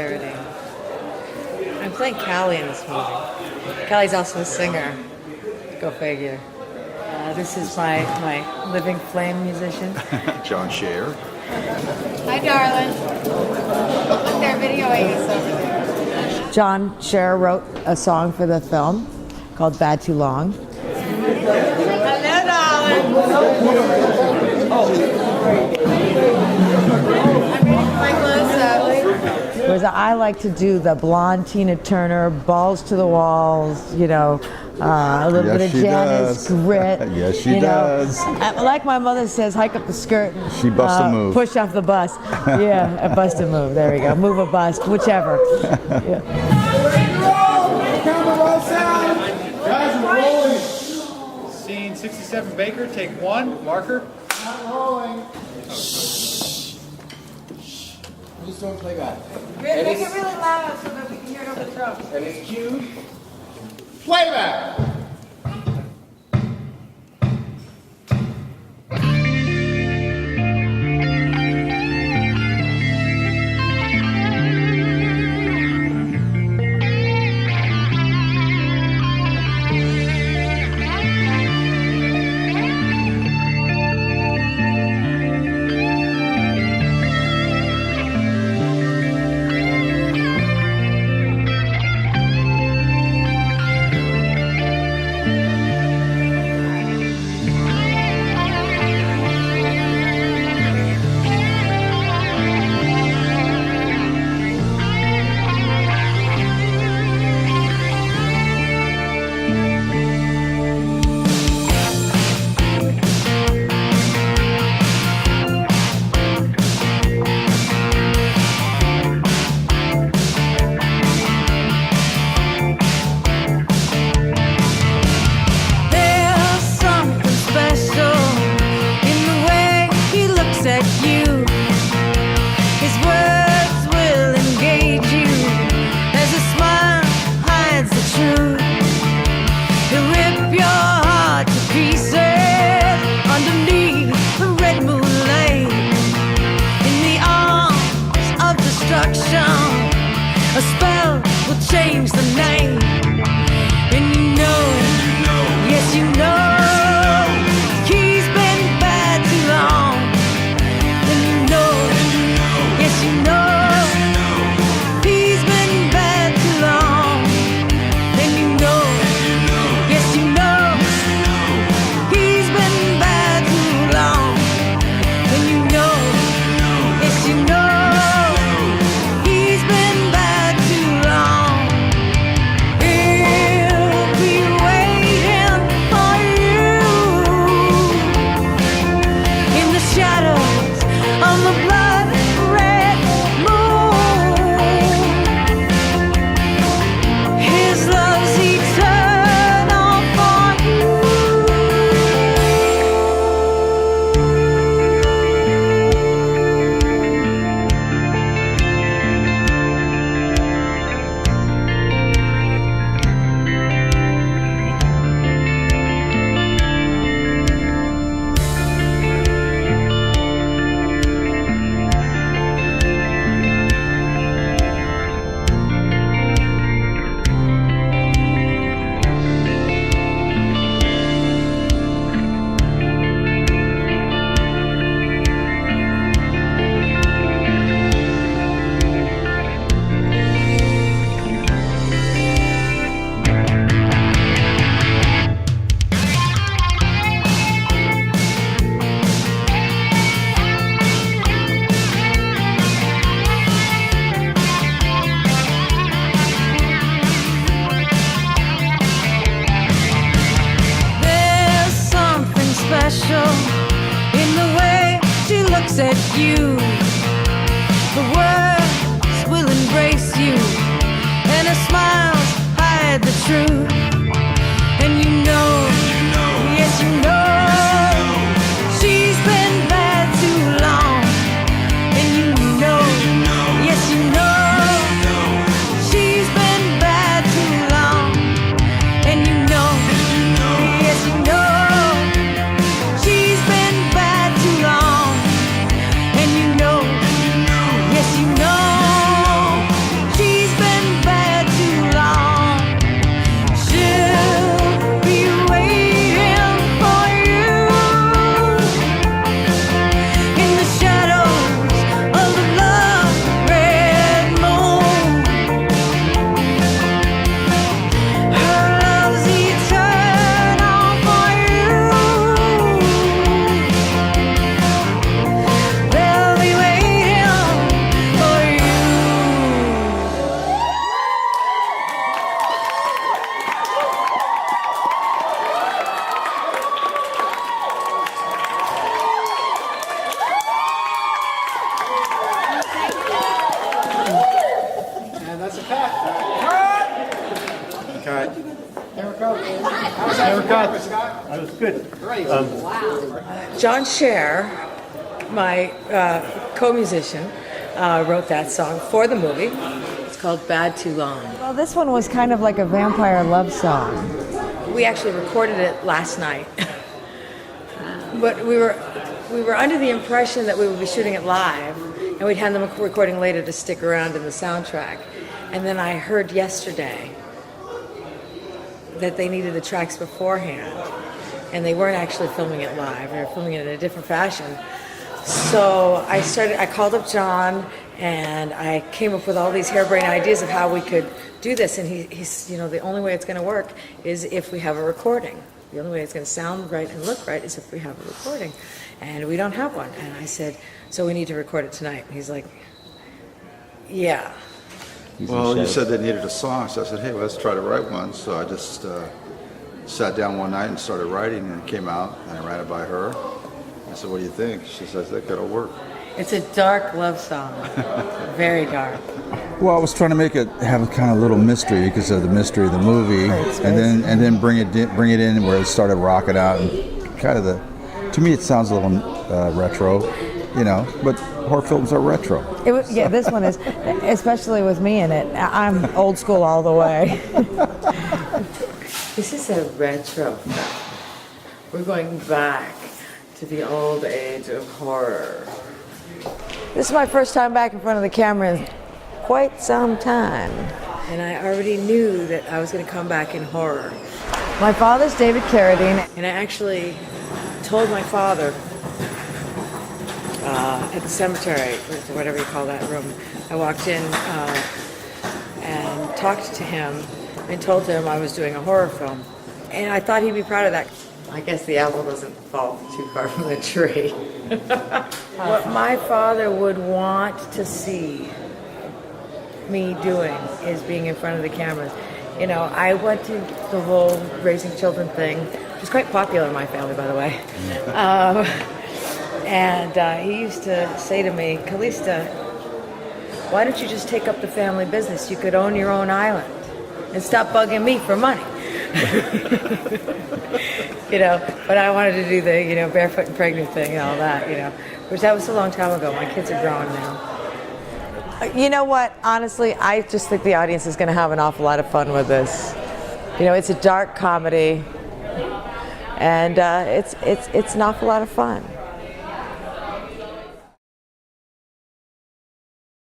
Carradine. I'm playing Callie in this movie. Callie's also a singer. Go figure. This is my living flame musician. John Scher. Hi, darling. Look, they're videoing us over there. John Scher wrote a song for the film called Bad Too Long. Hello, darling. I'm ready for my close-up. Whereas I like to do the blonde Tina Turner, balls to the walls, you know, a little bit of Janice grit. Yes, she does. Like my mother says, hike up the skirt. She bust a move. Push off the bus. Yeah, a bust a move. There we go. Move a bust, whichever. Yeah. Camera roll sound. Guys, we're rolling. Scene 67 Baker, take one, marker. Not rolling. We're just doing playback. Make it really loud so that we can hear it over the drum. And it's cue. Playback. A spell will change the name. And you know, yes you know, he's been bad too long. And you know, yes you know, he's been bad too long. And you know, yes you know, he's been bad too long. And you know, yes you know. For you. Haircut. That was good. John Scher, my co-musician, wrote that song for the movie. It's called Bad Too Long. Well, this one was kind of like a vampire love song. We actually recorded it last night. But we were under the impression that we would be shooting it live, and we'd have them recording later to stick around in the soundtrack. And then I heard yesterday that they needed the tracks beforehand, and they weren't actually filming it live. They were filming it in a different fashion. So I called up John, and I came up with all these harebrained ideas of how we could do this. And he's, the only way it's going to work is if we have a recording. The only way it's going to sound right and look right is if we have a recording. And we don't have one. And I said, so we need to record it tonight. And he's like, yeah. Well, you said they needed a song, so I said, hey, let's try to write one. So I just sat down one night and started writing, and it came out, and I ran it by her. I said, what do you think? She says, I think that'll work. It's a dark love song. Very dark. Well, I was trying to make it have a kind of little mystery because of the mystery of the movie, and then bring it in where it started rocking out, and kind of to me it sounds a little retro, but horror films are retro. This one is, especially with me in it. I'm old school all the way. This is a retro film. We're going back to the old age of horror. This is my first time back in front of the camera in quite some time. And I already knew that I was going to come back in horror. My father's David Carradine. And I actually told my father at the cemetery, or whatever you call that room, I walked in and talked to him and told him I was doing a horror film. And I thought he'd be proud of that. I guess the apple doesn't fall too far from the tree. What my father would want to see me doing is being in front of the cameras. I went to the whole raising children thing, which is quite popular in my family, by the way. And he used to say to me, Calista, why don't you just take up the family business? You could own your own island and stop bugging me for money. But I wanted to do the, barefoot and pregnant thing and all that, which that was a long time ago. My kids are grown now. You know what? Honestly, I just think the audience is going to have an awful lot of fun with this. It's a dark comedy, and it's an awful lot of fun.